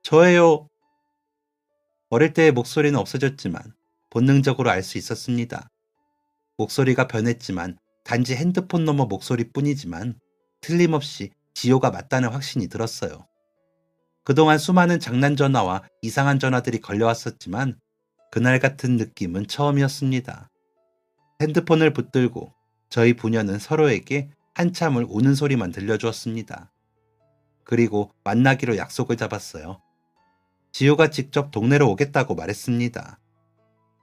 저예요. 어릴 때의 목소리는 없어졌지만 본능적으로 알 수 있었습니다. 목소리가 변했지만 단지 핸드폰 너머 목소리뿐이지만 틀림없이 지효가 맞다는 확신이 들었어요. 그동안 수많은 장난 전화와 이상한 전화들이 걸려왔었지만 그날 같은 느낌은 처음이었습니다. 핸드폰을 붙들고 저희 부녀는 서로에게 한참을 우는 소리만 들려주었습니다. 그리고 만나기로 약속을 잡았어요. 지효가 직접 동네로 오겠다고 말했습니다.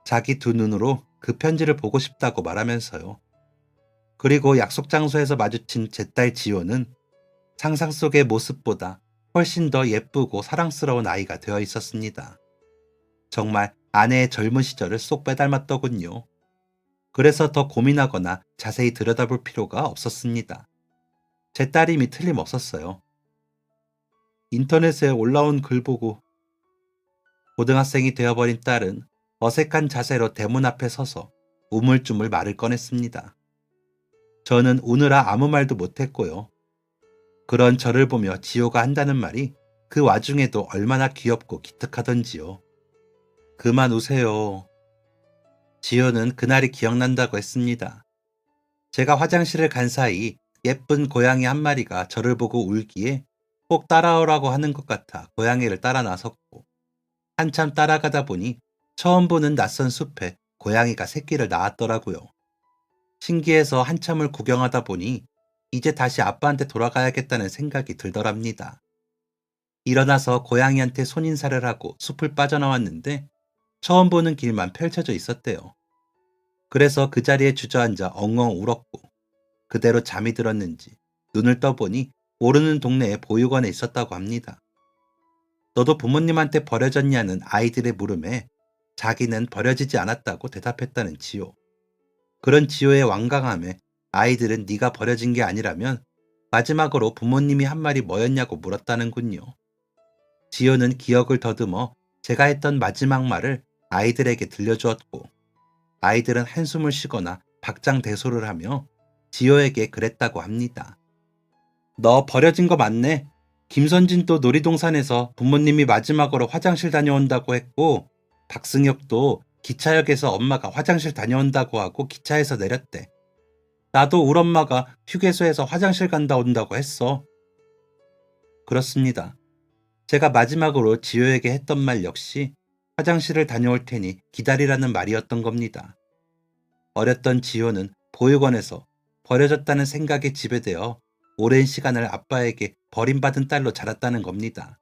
자기 두 눈으로 그 편지를 보고 싶다고 말하면서요. 그리고 약속 장소에서 마주친 제 딸 지효는 상상 속의 모습보다 훨씬 더 예쁘고 사랑스러운 아이가 되어 있었습니다. 정말 아내의 젊은 시절을 쏙 빼닮았더군요. 그래서 더 고민하거나 자세히 들여다볼 필요가 없었습니다. 제 딸임이 틀림없었어요. 인터넷에 올라온 글 보고 고등학생이 되어버린 딸은 어색한 자세로 대문 앞에 서서 우물쭈물 말을 꺼냈습니다. 저는 우느라 아무 말도 못했고요. 그런 저를 보며 지효가 한다는 말이 그 와중에도 얼마나 귀엽고 기특하던지요. 그만 우세요. 지효는 그날이 기억난다고 했습니다. 제가 화장실을 간 사이 예쁜 고양이 한 마리가 저를 보고 울기에 꼭 따라오라고 하는 것 같아 고양이를 따라 나섰고 한참 따라가다 보니 처음 보는 낯선 숲에 고양이가 새끼를 낳았더라고요. 신기해서 한참을 구경하다 보니 이제 다시 아빠한테 돌아가야겠다는 생각이 들더랍니다. 일어나서 고양이한테 손인사를 하고 숲을 빠져나왔는데 처음 보는 길만 펼쳐져 있었대요. 그래서 그 자리에 주저앉아 엉엉 울었고 그대로 잠이 들었는지 눈을 떠보니 모르는 동네에 보육원에 있었다고 합니다. 너도 부모님한테 버려졌냐는 아이들의 물음에 자기는 버려지지 않았다고 대답했다는 지효. 그런 지효의 완강함에 아이들은 네가 버려진 게 아니라면 마지막으로 부모님이 한 말이 뭐였냐고 물었다는군요. 지효는 기억을 더듬어 제가 했던 마지막 말을 아이들에게 들려주었고 아이들은 한숨을 쉬거나 박장대소를 하며 지효에게 그랬다고 합니다. 너 버려진 거 맞네. 김선진도 놀이동산에서 부모님이 마지막으로 화장실 다녀온다고 했고 박승혁도 기차역에서 엄마가 화장실 다녀온다고 하고 기차에서 내렸대. 나도 우리 엄마가 휴게소에서 화장실 간다 온다고 했어. 그렇습니다. 제가 마지막으로 지효에게 했던 말 역시 화장실을 다녀올 테니 기다리라는 말이었던 겁니다. 어렸던 지효는 보육원에서 버려졌다는 생각에 지배되어 오랜 시간을 아빠에게 버림받은 딸로 자랐다는 겁니다.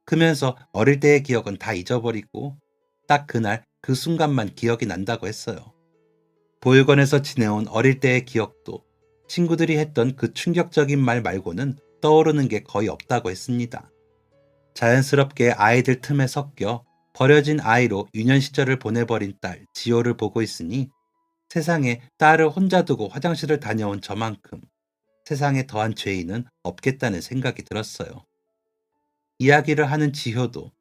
크면서 어릴 때의 기억은 다 잊어버리고 딱 그날 그 순간만 기억이 난다고 했어요. 보육원에서 지내온 어릴 때의 기억도 친구들이 했던 그 충격적인 말 말고는 떠오르는 게 거의 없다고 했습니다. 자연스럽게 아이들 틈에 섞여 버려진 아이로 유년 시절을 보내버린 딸 지효를 보고 있으니 세상에 딸을 혼자 두고 화장실을 다녀온 저만큼 세상에 더한 죄인은 없겠다는 생각이 들었어요. 이야기를 하는 지효도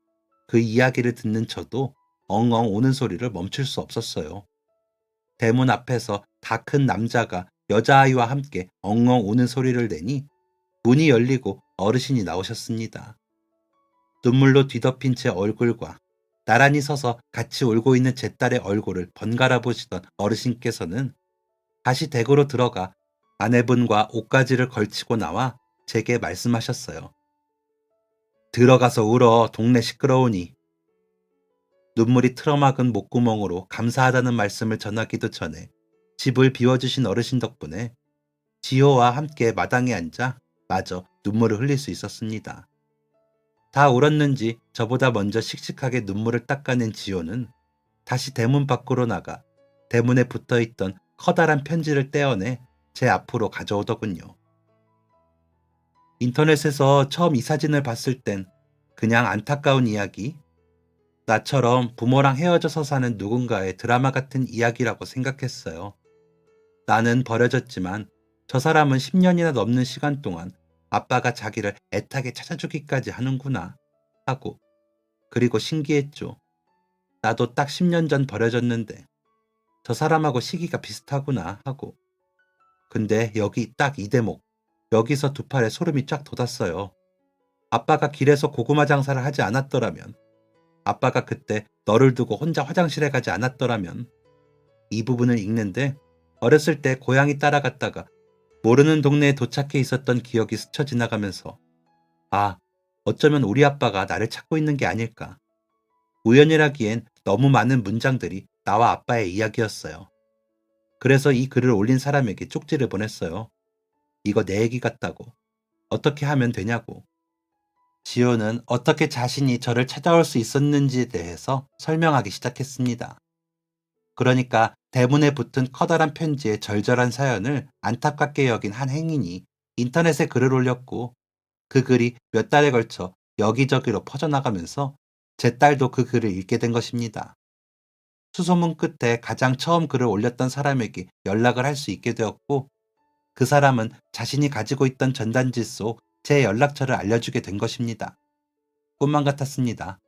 그 이야기를 듣는 저도 엉엉 우는 소리를 멈출 수 없었어요. 대문 앞에서 다 큰 남자가 여자아이와 함께 엉엉 우는 소리를 내니 문이 열리고 어르신이 나오셨습니다. 눈물로 뒤덮인 제 얼굴과 나란히 서서 같이 울고 있는 제 딸의 얼굴을 번갈아 보시던 어르신께서는 다시 댁으로 들어가 아내분과 옷가지를 걸치고 나와 제게 말씀하셨어요. 들어가서 울어 동네 시끄러우니. 눈물이 틀어막은 목구멍으로 감사하다는 말씀을 전하기도 전에 집을 비워주신 어르신 덕분에 지효와 함께 마당에 앉아 마저 눈물을 흘릴 수 있었습니다. 다 울었는지 저보다 먼저 씩씩하게 눈물을 닦아낸 지효는 다시 대문 밖으로 나가 대문에 붙어있던 커다란 편지를 떼어내 제 앞으로 가져오더군요. 인터넷에서 처음 이 사진을 봤을 땐 그냥 안타까운 이야기, 나처럼 부모랑 헤어져서 사는 누군가의 드라마 같은 이야기라고 생각했어요. 나는 버려졌지만 저 사람은 10년이나 넘는 시간 동안 아빠가 자기를 애타게 찾아주기까지 하는구나 하고, 그리고 신기했죠. 나도 딱 10년 전 버려졌는데 저 사람하고 시기가 비슷하구나 하고, 근데 여기 딱 이 대목, 여기서 두 팔에 소름이 쫙 돋았어요. 아빠가 길에서 고구마 장사를 하지 않았더라면, 아빠가 그때 너를 두고 혼자 화장실에 가지 않았더라면, 이 부분을 읽는데 어렸을 때 고양이 따라갔다가 모르는 동네에 도착해 있었던 기억이 스쳐 지나가면서 아, 어쩌면 우리 아빠가 나를 찾고 있는 게 아닐까. 우연이라기엔 너무 많은 문장들이 나와 아빠의 이야기였어요. 그래서 이 글을 올린 사람에게 쪽지를 보냈어요. 이거 내 얘기 같다고. 어떻게 하면 되냐고. 지호는 어떻게 자신이 저를 찾아올 수 있었는지에 대해서 설명하기 시작했습니다. 그러니까 대문에 붙은 커다란 편지의 절절한 사연을 안타깝게 여긴 한 행인이 인터넷에 글을 올렸고 그 글이 몇 달에 걸쳐 여기저기로 퍼져나가면서 제 딸도 그 글을 읽게 된 것입니다. 수소문 끝에 가장 처음 글을 올렸던 사람에게 연락을 할 수 있게 되었고 그 사람은 자신이 가지고 있던 전단지 속 제 연락처를 알려주게 된 것입니다. 꿈만 같았습니다.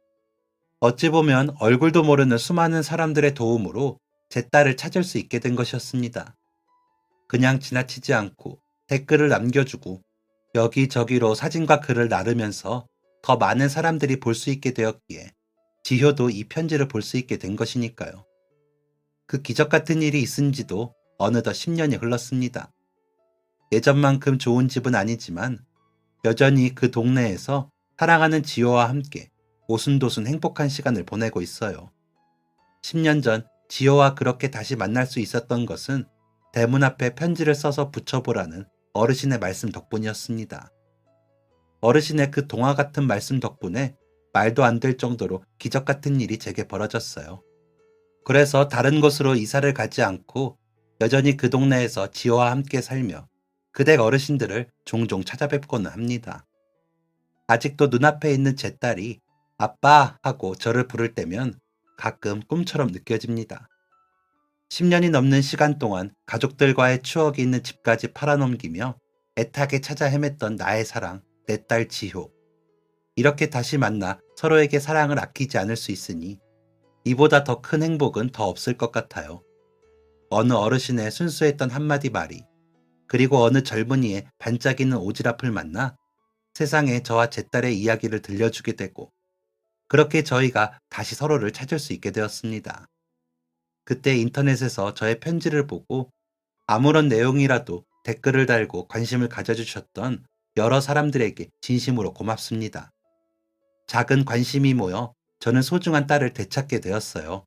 어찌 보면 얼굴도 모르는 수많은 사람들의 도움으로 제 딸을 찾을 수 있게 된 것이었습니다. 그냥 지나치지 않고 댓글을 남겨주고 여기저기로 사진과 글을 나르면서 더 많은 사람들이 볼 수 있게 되었기에 지효도 이 편지를 볼 수 있게 된 것이니까요. 그 기적 같은 일이 있은 지도 어느덧 10년이 흘렀습니다. 예전만큼 좋은 집은 아니지만 여전히 그 동네에서 사랑하는 지효와 함께 오순도순 행복한 시간을 보내고 있어요. 10년 전 지효와 그렇게 다시 만날 수 있었던 것은 대문 앞에 편지를 써서 붙여보라는 어르신의 말씀 덕분이었습니다. 어르신의 그 동화 같은 말씀 덕분에 말도 안 될 정도로 기적 같은 일이 제게 벌어졌어요. 그래서 다른 곳으로 이사를 가지 않고 여전히 그 동네에서 지호와 함께 살며 그댁 어르신들을 종종 찾아뵙고는 합니다. 아직도 눈앞에 있는 제 딸이 아빠 하고 저를 부를 때면 가끔 꿈처럼 느껴집니다. 10년이 넘는 시간 동안 가족들과의 추억이 있는 집까지 팔아넘기며 애타게 찾아 헤맸던 나의 사랑, 내 딸 지효. 이렇게 다시 만나 서로에게 사랑을 아끼지 않을 수 있으니 이보다 더 큰 행복은 더 없을 것 같아요. 어느 어르신의 순수했던 한마디 말이 그리고 어느 젊은이의 반짝이는 오지랖을 만나 세상에 저와 제 딸의 이야기를 들려주게 되고 그렇게 저희가 다시 서로를 찾을 수 있게 되었습니다. 그때 인터넷에서 저의 편지를 보고 아무런 내용이라도 댓글을 달고 관심을 가져주셨던 여러 사람들에게 진심으로 고맙습니다. 작은 관심이 모여 저는 소중한 딸을 되찾게 되었어요.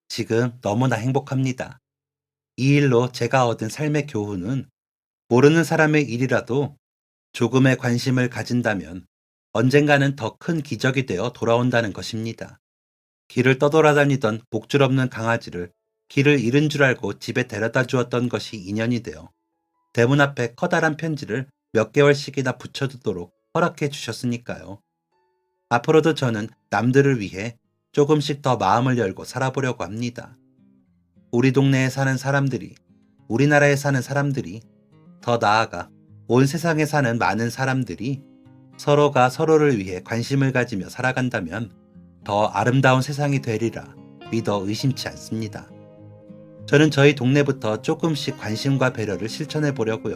지금 너무나 행복합니다. 이 일로 제가 얻은 삶의 교훈은 모르는 사람의 일이라도 조금의 관심을 가진다면 언젠가는 더 큰 기적이 되어 돌아온다는 것입니다. 길을 떠돌아다니던 목줄 없는 강아지를 길을 잃은 줄 알고 집에 데려다 주었던 것이 인연이 되어 대문 앞에 커다란 편지를 몇 개월씩이나 붙여두도록 허락해 주셨으니까요. 앞으로도 저는 남들을 위해 조금씩 더 마음을 열고 살아보려고 합니다. 우리 동네에 사는 사람들이, 우리나라에 사는 사람들이, 더 나아가 온 세상에 사는 많은 사람들이 서로가 서로를 위해 관심을 가지며 살아간다면 더 아름다운 세상이 되리라 믿어 의심치 않습니다. 저는 저희 동네부터 조금씩 관심과 배려를 실천해 보려고요.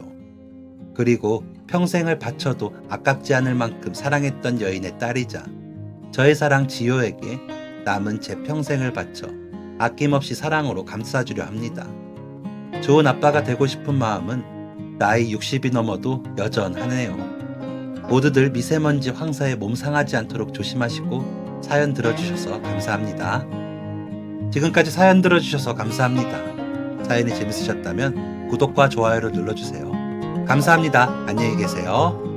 그리고 평생을 바쳐도 아깝지 않을 만큼 사랑했던 여인의 딸이자 저의 사랑 지효에게 남은 제 평생을 바쳐 아낌없이 사랑으로 감싸주려 합니다. 좋은 아빠가 되고 싶은 마음은 나이 60이 넘어도 여전하네요. 모두들 미세먼지 황사에 몸 상하지 않도록 조심하시고 사연 들어주셔서 감사합니다. 지금까지 사연 들어주셔서 감사합니다. 사연이 재밌으셨다면 구독과 좋아요를 눌러주세요. 감사합니다. 안녕히 계세요.